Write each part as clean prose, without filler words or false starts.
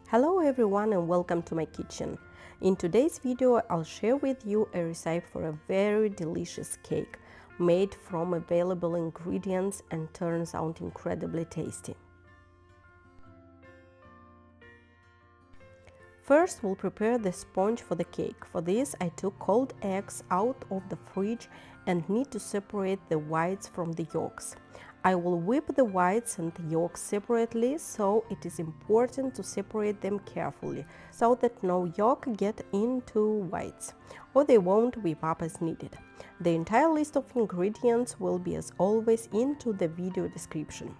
Hello everyone and welcome to my kitchen. In today's video I'll share with you a recipe for a very delicious cake made from available ingredients and turns out incredibly tasty. First we'll prepare the sponge for the cake. For this I took cold eggs out of the fridge and need to separate the whites from the yolks. I will whip the whites and the yolks separately, so it is important to separate them carefully so that no yolk get into whites or they won't whip up as needed. The entire list of ingredients will be as always into the video description.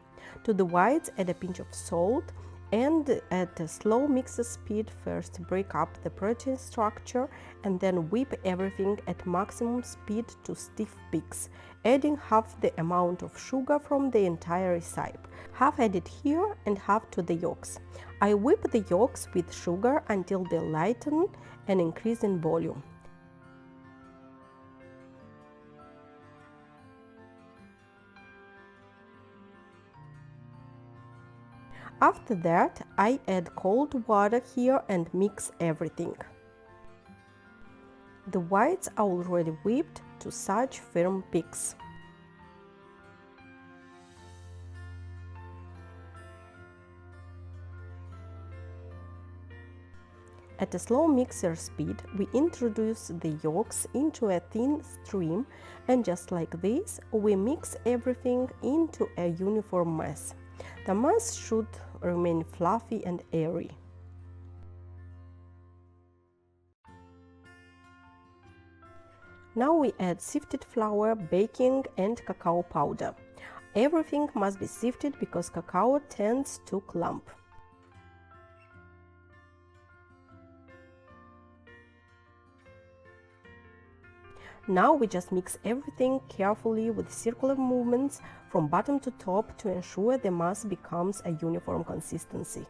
To the whites add a pinch of salt and at a slow mixer speed first break up the protein structure and then whip everything at maximum speed to stiff peaks, adding half the amount of sugar from the entire recipe, half added here and half to the yolks. I whip the yolks with sugar until they lighten and increase in volume. After that, I add cold water here and mix everything. The whites are already whipped to such firm peaks. At a slow mixer speed, we introduce the yolks into a thin stream and just like this, we mix everything into a uniform mess. The mass should remain fluffy and airy. Now we add sifted flour, baking and cacao powder. Everything must be sifted because cacao tends to clump. Now we just mix everything carefully with circular movements from bottom to top to ensure the mass becomes a uniform consistency.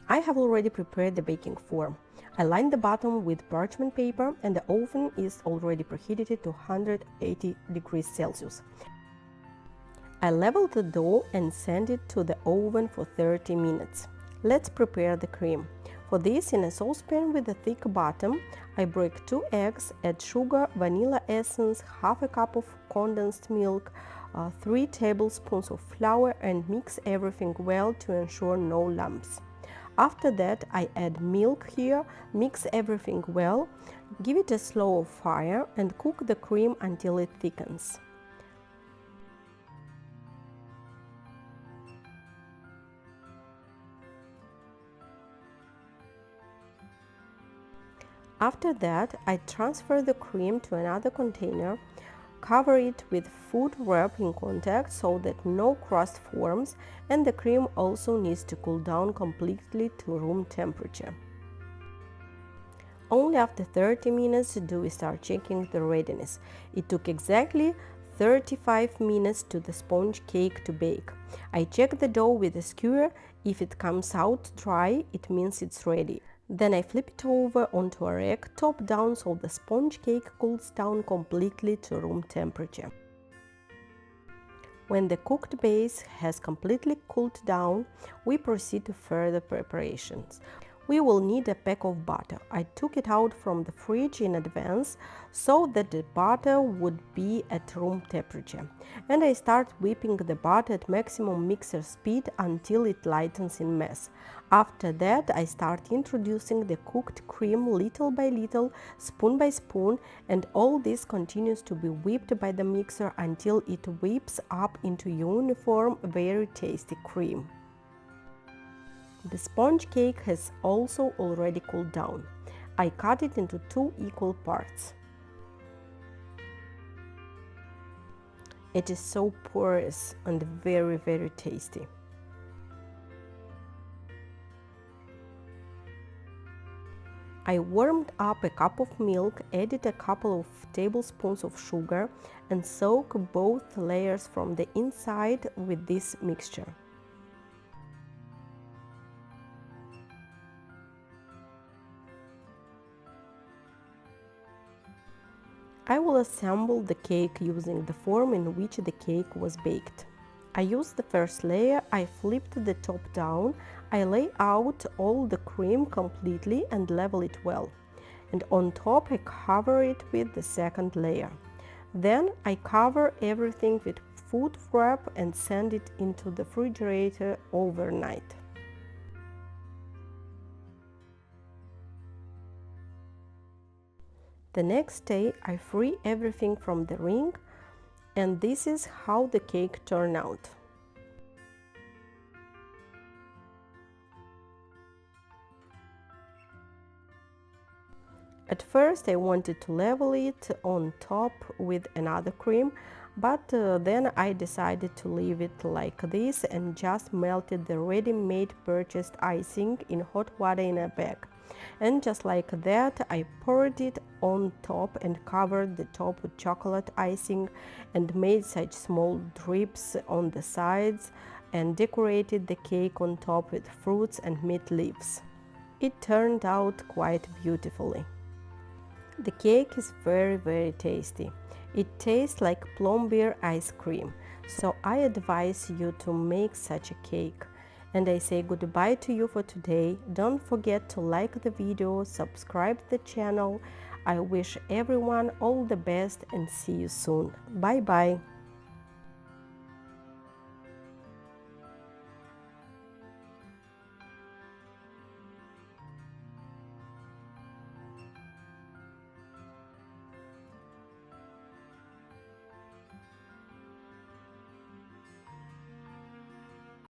I have already prepared the baking form. I line the bottom with parchment paper and the oven is already preheated to 180 degrees Celsius. I level the dough and send it to the oven for 30 minutes. Let's prepare the cream. For this, in a saucepan with a thick bottom, I break 2 eggs, add sugar, vanilla essence, half a cup of condensed milk, 3 tablespoons of flour and mix everything well to ensure no lumps. After that, I add milk here, mix everything well, give it a slow fire and cook the cream until it thickens. After that, I transfer the cream to another container, cover it with food wrap in contact so that no crust forms, and the cream also needs to cool down completely to room temperature. Only after 30 minutes do we start checking the readiness. It took exactly 35 minutes to the sponge cake to bake. I check the dough with a skewer. If it comes out dry, it means it's ready. Then I flip it over onto a rack top down so the sponge cake cools down completely to room temperature. When the cooked base has completely cooled down, we proceed to further preparations. We will need a pack of butter. I took it out from the fridge in advance so that the butter would be at room temperature. And I start whipping the butter at maximum mixer speed until it lightens in mass. After that, I start introducing the cooked cream little by little, spoon by spoon, and all this continues to be whipped by the mixer until it whips up into uniform, very tasty cream. The sponge cake has also already cooled down. I cut it into 2 equal parts. It is so porous and very tasty. I warmed up a cup of milk, added a couple of tablespoons of sugar and soak both layers from the inside with this mixture. I will assemble the cake using the form in which the cake was baked. I use the first layer, I flipped the top down, I lay out all the cream completely and level it well. And on top I cover it with the second layer. Then I cover everything with food wrap and send it into the refrigerator overnight. The next day I free everything from the ring, and this is how the cake turned out. At first I wanted to level it on top with another cream, but then I decided to leave it like this and just melted the ready-made purchased icing in hot water in a bag. And just like that, I poured it on top and covered the top with chocolate icing and made such small drips on the sides and decorated the cake on top with fruits and mint leaves. It turned out quite beautifully. The cake is very tasty. It tastes like plumbeer ice cream, so I advise you to make such a cake. And I say goodbye to you for today. Don't forget to like the video, subscribe the channel. I wish everyone all the best and see you soon. Bye bye.